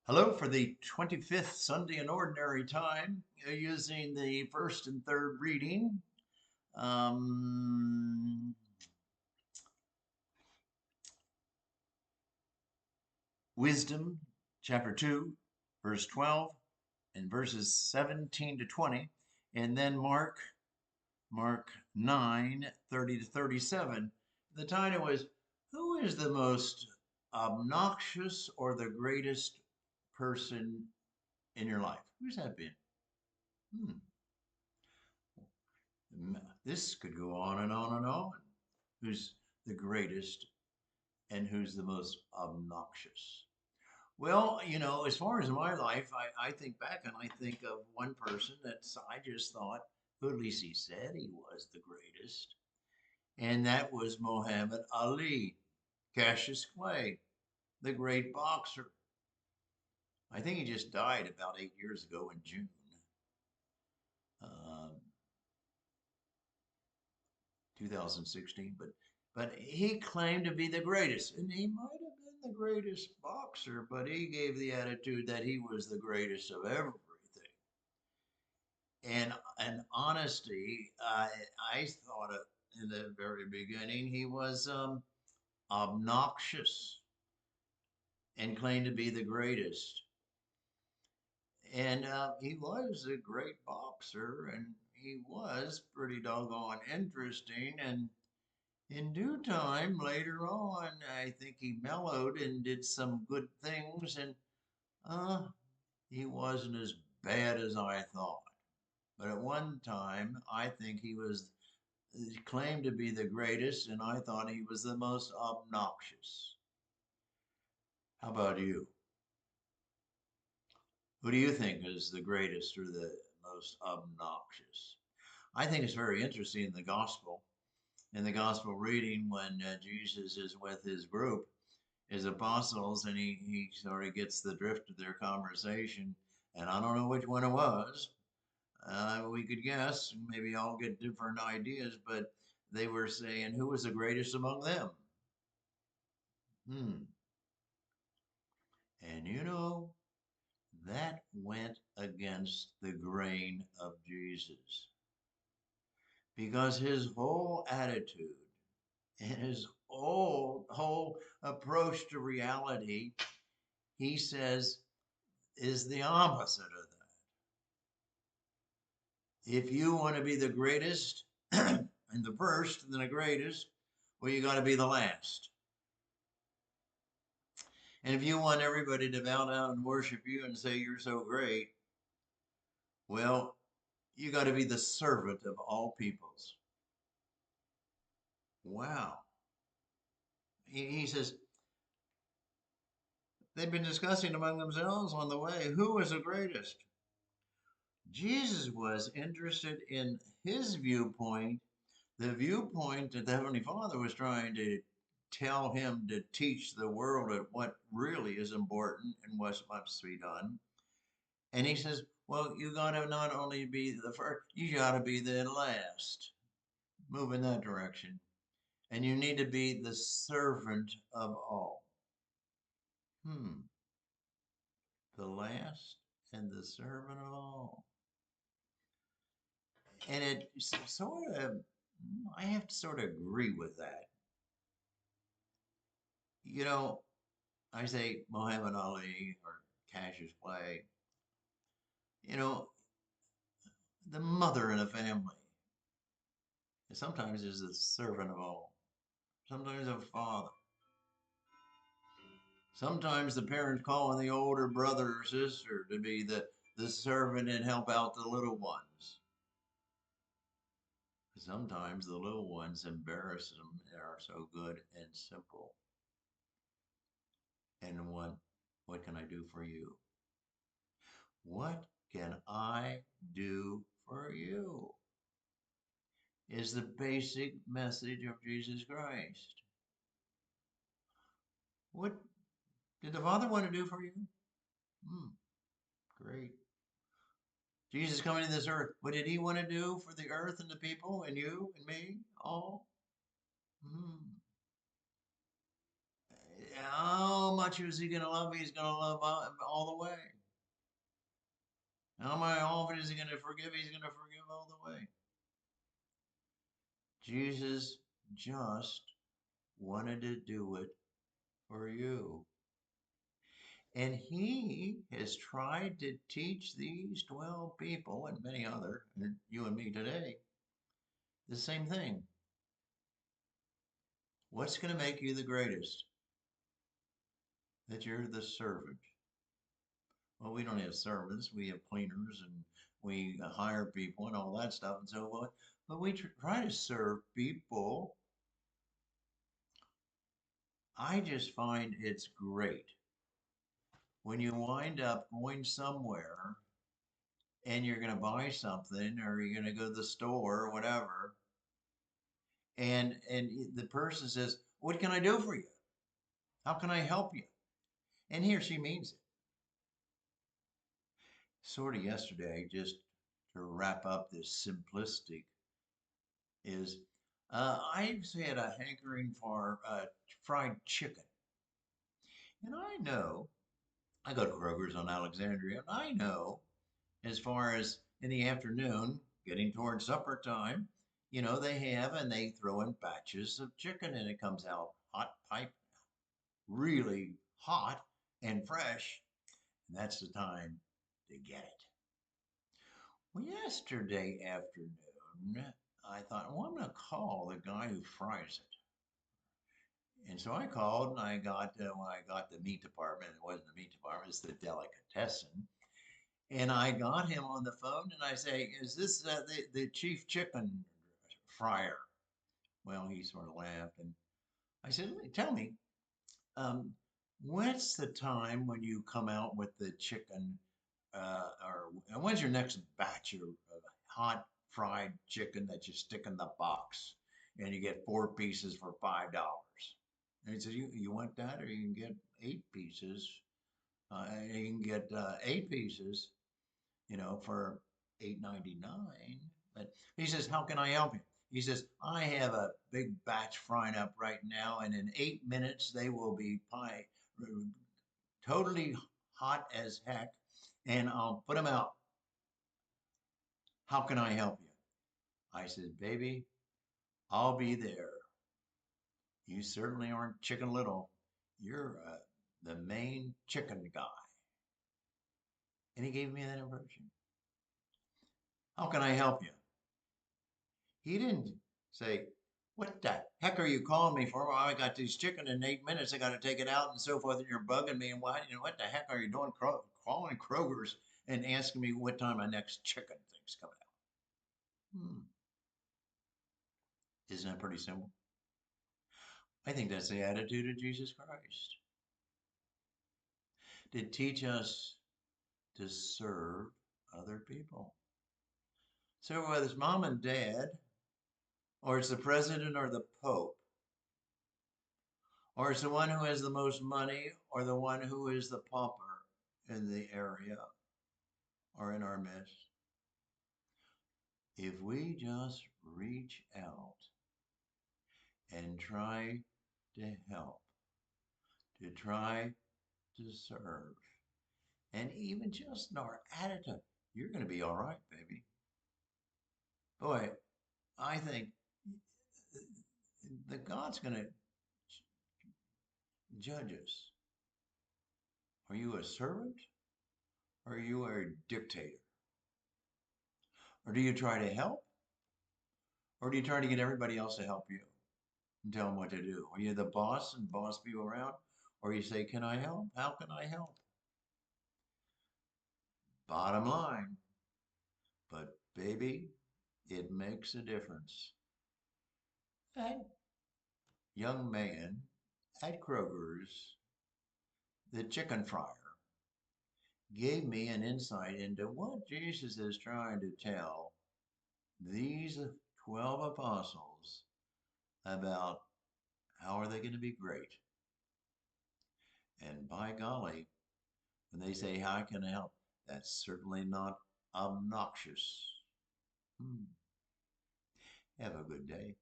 Hello for the 25th Sunday in Ordinary Time, using the first and third reading. Um, Wisdom, chapter 2, verse 12, and verses 17 to 20. And then Mark 9, 30 to 37. The title was, Who is the most obnoxious or the greatest person in your life? Who's that been? Hmm. This could go on and on and on. Who's the greatest and who's the most obnoxious? Well, as far as my life, I think back and I think of one person that I just thought, who at least he said he was the greatest, and that was Muhammad Ali, Cassius Clay, the great boxer. I think he just died about 8 years ago in June. Um, 2016, but he claimed to be the greatest, and he might have been the greatest boxer, but he gave the attitude that he was the greatest of everything. And honesty, I thought in the very beginning he was obnoxious and claimed to be the greatest. And he was a great boxer, and he was pretty doggone interesting. And in due time, later on, I think he mellowed and did some good things, and uh, he wasn't as bad as I thought. But at one time, I think he claimed to be the greatest, and I thought he was the most obnoxious. How about you? Who do you think is the greatest or the most obnoxious? I think it's very interesting in the gospel reading when Jesus is with his group, his apostles, and he sort of gets the drift of their conversation. And I don't know which one it was. We could guess, maybe all get different ideas, but they were saying, who was the greatest among them? Hmm. And that went against the grain of Jesus because his whole attitude and his whole approach to reality, he says, is the opposite of that. If you want to be the greatest and the first and the greatest, well, you got to be the last. And if you want everybody to bow down and worship you and say you're so great, well, you got to be the servant of all peoples. Wow. He says, they've been discussing among themselves on the way who was the greatest. Jesus was interested in his viewpoint, the viewpoint that the Heavenly Father was trying to tell him to teach the world at what really is important and what must be done. And he says, well, you got to not only be the first, you got to be the last. Move in that direction. And you need to be the servant of all. The last and the servant of all. And it sort of, I have to sort of agree with that. You know, I say Muhammad Ali or Cassius Clay, you know, the mother in a family sometimes is the servant of all, sometimes a father. Sometimes the parents calling the older brother or sister to be the servant and help out the little ones. Sometimes the little ones embarrass them. They are so good and simple. And what can I do for you? What can I do for you? Is the basic message of Jesus Christ. What did the Father want to do for you? Great. Jesus coming to this earth. What did he want to do for the earth and the people and you and me? All? How much is he going to love? He's going to love all the way. How often is he going to forgive? He's going to forgive all the way. Jesus just wanted to do it for you. And he has tried to teach these 12 people and many other, and you and me today, the same thing. What's going to make you the greatest? That you're the servant. Well, we don't have servants. We have cleaners and we hire people and all that stuff and so forth. But we try to serve people. I just find it's great when you wind up going somewhere and you're going to buy something or you're going to go to the store or whatever, and the person says, "What can I do for you? How can I help you?" And he or she means it. Sort of yesterday, just to wrap up this simplistic, is I've had a hankering for fried chicken. And I know, I go to Kroger's on Alexandria, and I know as far as in the afternoon, getting towards supper time, they have and they throw in batches of chicken and it comes out hot pipe, really hot and fresh. And that's the time to get it. Well, yesterday afternoon, I thought, well, I'm going to call the guy who fries it. And so I called and I got, when I got the meat department, it wasn't the meat department, it's the delicatessen. And I got him on the phone and I say, is this the chief chicken fryer? Well, he sort of laughed. And I said, tell me, um, what's the time when you come out with the chicken or when's your next batch of hot fried chicken that you stick in the box and you get 4 pieces for $5? And he said, you want that, or you can get 8 pieces. You can get 8 pieces, for $8.99. But he says, how can I help you? He says, I have a big batch frying up right now, and in 8 minutes they will be totally hot as heck, and I'll put them out. How can I help you? I said, baby, I'll be there. You certainly aren't Chicken Little. You're the main chicken guy. And he gave me that impression. How can I help you? He didn't say, what the heck are you calling me for? Well, I got these chicken in 8 minutes. I got to take it out and so forth. And you're bugging me. And what the heck are you doing calling Kroger's and asking me what time my next chicken thing's coming out? Isn't that pretty simple? I think that's the attitude of Jesus Christ. To teach us to serve other people. So whether it's mom and dad, or it's the president or the pope, or it's the one who has the most money, or the one who is the pauper in the area or in our midst, if we just reach out and try to help, to try to serve, and even just in our attitude, you're going to be all right, baby. Boy, I think that God's going to judge us. Are you a servant or are you a dictator? Or do you try to help? Or do you try to get everybody else to help you and tell them what to do? Are you the boss and boss people around? Or you say, can I help? How can I help? Bottom line. But baby, it makes a difference. That young man at Kroger's, the chicken fryer, gave me an insight into what Jesus is trying to tell these 12 apostles about how are they going to be great. And by golly, when they say, how can I help? That's certainly not obnoxious. Have a good day.